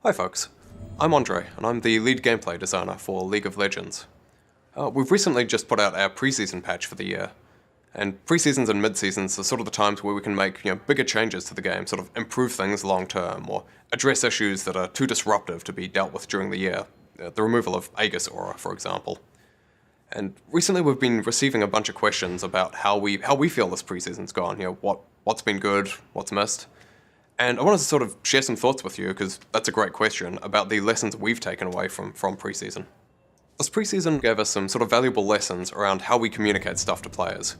Hi folks, I'm Andre, and I'm the lead gameplay designer for League of Legends. We've recently just put out our preseason patch for the year, and preseasons and mid-seasons are sort of the times where we can make bigger changes to the game, sort of improve things long-term, or address issues that are too disruptive to be dealt with during the year. The removal of Aegis Aura, for example. And recently we've been receiving a bunch of questions about how we feel this preseason's gone, what's been good, what's missed. And I wanted to sort of share some thoughts with you, because that's a great question, about the lessons we've taken away from preseason. This preseason gave us some sort of valuable lessons around how we communicate stuff to players.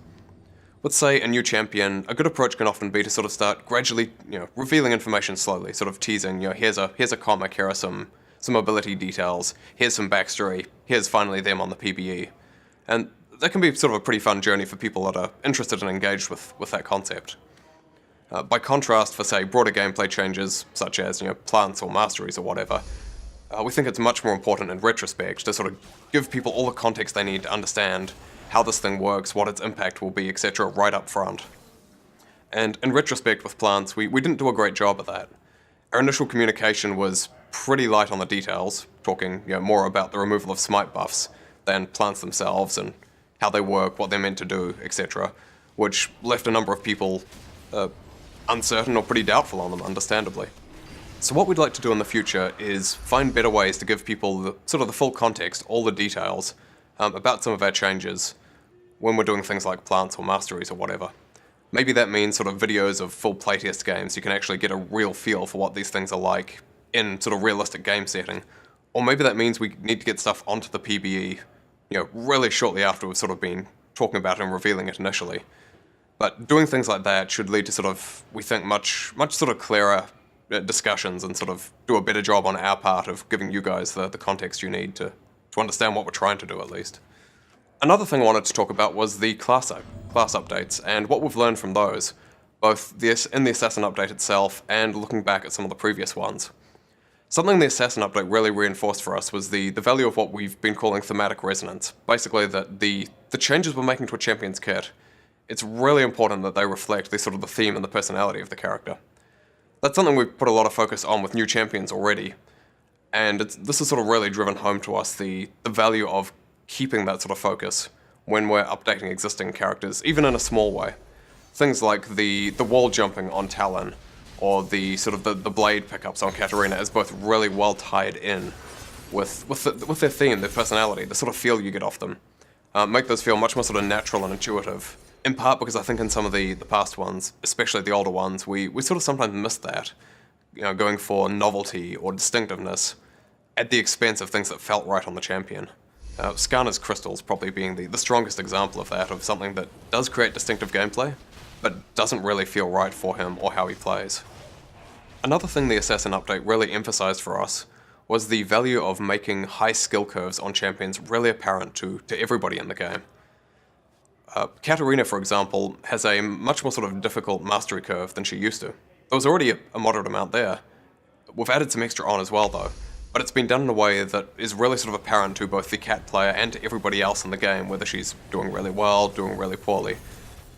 With, say, a new champion, a good approach can often be to sort of start gradually, revealing information slowly, sort of teasing, here's a comic, here are some ability details, here's some backstory, here's finally them on the PBE. And that can be sort of a pretty fun journey for people that are interested and engaged with that concept. By contrast, for say broader gameplay changes, such as plants or masteries or whatever, we think it's much more important in retrospect to sort of give people all the context they need to understand how this thing works, what its impact will be, etc. right up front. And in retrospect with plants, we didn't do a great job of that. Our initial communication was pretty light on the details, talking more about the removal of smite buffs than plants themselves and how they work, what they're meant to do, etc., which left a number of people uncertain or pretty doubtful on them, understandably. So what we'd like to do in the future is find better ways to give people the full context, all the details, about some of our changes when we're doing things like plants or masteries or whatever. Maybe that means sort of videos of full playtest games, so you can actually get a real feel for what these things are like in sort of realistic game setting. Or maybe that means we need to get stuff onto the PBE, really shortly after we've sort of been talking about it and revealing it initially. But doing things like that should lead to sort of, we think, much sort of clearer discussions and sort of do a better job on our part of giving you guys the context you need to understand what we're trying to do, at least. Another thing I wanted to talk about was the class updates and what we've learned from those, both in the Assassin update itself and looking back at some of the previous ones. Something the Assassin update really reinforced for us was the value of what we've been calling thematic resonance. Basically, that the changes we're making to a champion's kit, it's really important that they reflect the theme and the personality of the character. That's something we've put a lot of focus on with new champions already, and this has sort of really driven home to us the value of keeping that sort of focus when we're updating existing characters, even in a small way. Things like the wall jumping on Talon, or the blade pickups on Katarina is both really well tied in with their theme, their personality, the sort of feel you get off them. Make those feel much more sort of natural and intuitive. In part because I think in some of the past ones, especially the older ones, we sort of sometimes missed that, going for novelty or distinctiveness at the expense of things that felt right on the champion. Skarner's crystals probably being the strongest example of that, of something that does create distinctive gameplay, but doesn't really feel right for him or how he plays. Another thing the Assassin update really emphasized for us was the value of making high skill curves on champions really apparent to everybody in the game. Katarina, for example, has a much more sort of difficult mastery curve than she used to. There was already a moderate amount there. We've added some extra on as well, though, but it's been done in a way that is really sort of apparent to both the Cat player and to everybody else in the game, whether she's doing really well, doing really poorly.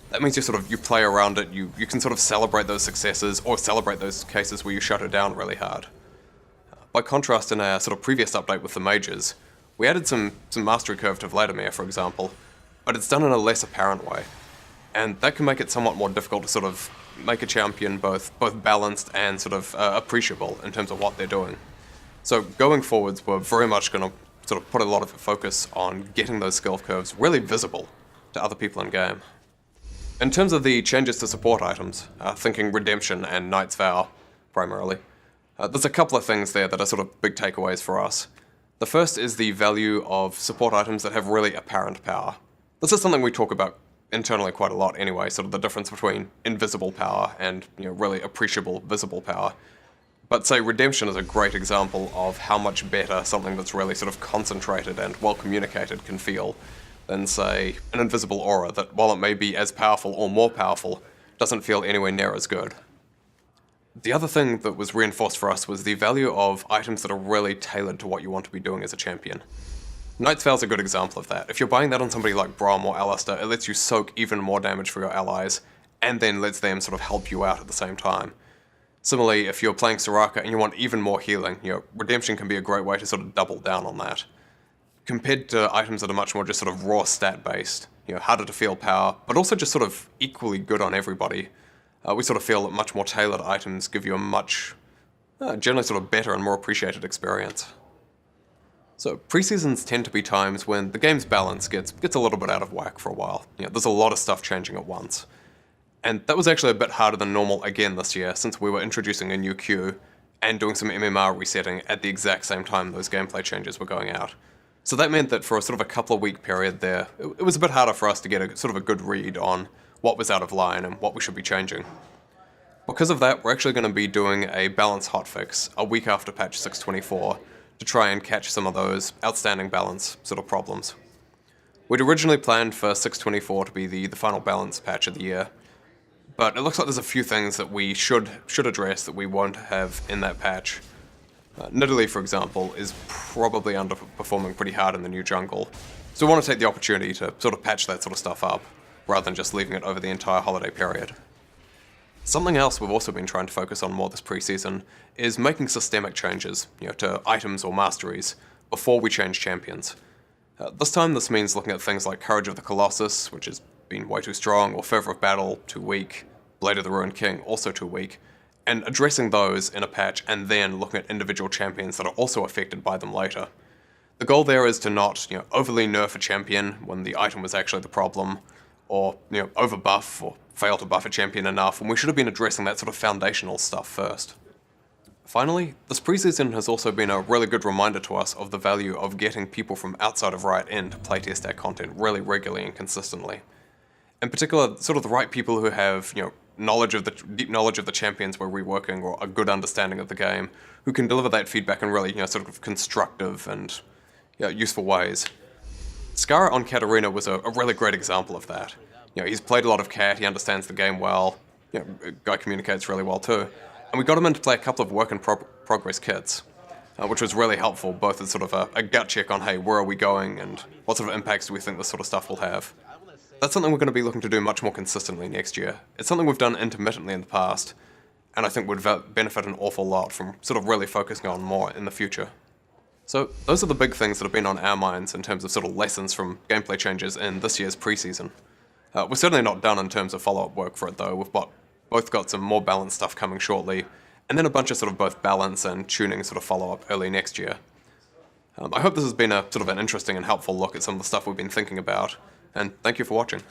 That means you play around it, you can sort of celebrate those successes, or celebrate those cases where you shut her down really hard. By contrast, in our sort of previous update with the mages, we added some mastery curve to Vladimir, for example, but it's done in a less apparent way. And that can make it somewhat more difficult to sort of make a champion both balanced and sort of appreciable in terms of what they're doing. So going forwards, we're very much going to sort of put a lot of focus on getting those skill curves really visible to other people in game. In terms of the changes to support items, thinking Redemption and Knight's Vow, primarily, there's a couple of things there that are sort of big takeaways for us. The first is the value of support items that have really apparent power. This is something we talk about internally quite a lot anyway, sort of the difference between invisible power and really appreciable visible power. But say Redemption is a great example of how much better something that's really sort of concentrated and well communicated can feel than, say, an invisible aura that, while it may be as powerful or more powerful, doesn't feel anywhere near as good. The other thing that was reinforced for us was the value of items that are really tailored to what you want to be doing as a champion. Knight's Vow is a good example of that. If you're buying that on somebody like Braum or Alistair, it lets you soak even more damage for your allies, and then lets them sort of help you out at the same time. Similarly, if you're playing Soraka and you want even more healing, Redemption can be a great way to sort of double down on that. Compared to items that are much more just sort of raw stat-based, harder to feel power, but also just sort of equally good on everybody, we sort of feel that much more tailored items give you a much, generally sort of better and more appreciated experience. So pre-seasons tend to be times when the game's balance gets a little bit out of whack for a while. There's a lot of stuff changing at once. And that was actually a bit harder than normal again this year, since we were introducing a new queue and doing some MMR resetting at the exact same time those gameplay changes were going out. So that meant that for a sort of a couple of week period there, it was a bit harder for us to get a sort of a good read on what was out of line and what we should be changing. Because of that, we're actually going to be doing a balance hotfix a week after patch 624 to try and catch some of those outstanding balance sort of problems. We'd originally planned for 624 to be the final balance patch of the year, but it looks like there's a few things that we should address that we won't have in that patch. Nidalee, for example, is probably underperforming pretty hard in the new jungle, so we want to take the opportunity to sort of patch that sort of stuff up, rather than just leaving it over the entire holiday period. Something else we've also been trying to focus on more this preseason is making systemic changes, to items or masteries, before we change champions. This time this means looking at things like Courage of the Colossus, which has been way too strong, or Fervor of Battle, too weak, Blade of the Ruined King, also too weak, and addressing those in a patch and then looking at individual champions that are also affected by them later. The goal there is to not, overly nerf a champion when the item was actually the problem, or, overbuff or fail to buff a champion enough when we should have been addressing that sort of foundational stuff first. Finally, this preseason has also been a really good reminder to us of the value of getting people from outside of Riot in to playtest our content really regularly and consistently. In particular, sort of the right people who have, deep knowledge of the champions we're reworking, or a good understanding of the game, who can deliver that feedback in really, sort of constructive and useful ways. Skara on Katarina was a really great example of that. He's played a lot of Cat, he understands the game well, guy communicates really well too, and we got him in to play a couple of work-in-progress kits, which was really helpful, both as sort of a gut check on, hey, where are we going, and what sort of impacts do we think this sort of stuff will have. That's something we're going to be looking to do much more consistently next year. It's something we've done intermittently in the past, and I think would benefit an awful lot from sort of really focusing on more in the future. So those are the big things that have been on our minds in terms of sort of lessons from gameplay changes in this year's preseason. We're certainly not done in terms of follow-up work for it though. We've both got some more balanced stuff coming shortly, and then a bunch of sort of both balance and tuning sort of follow-up early next year. I hope this has been a sort of an interesting and helpful look at some of the stuff we've been thinking about, and thank you for watching.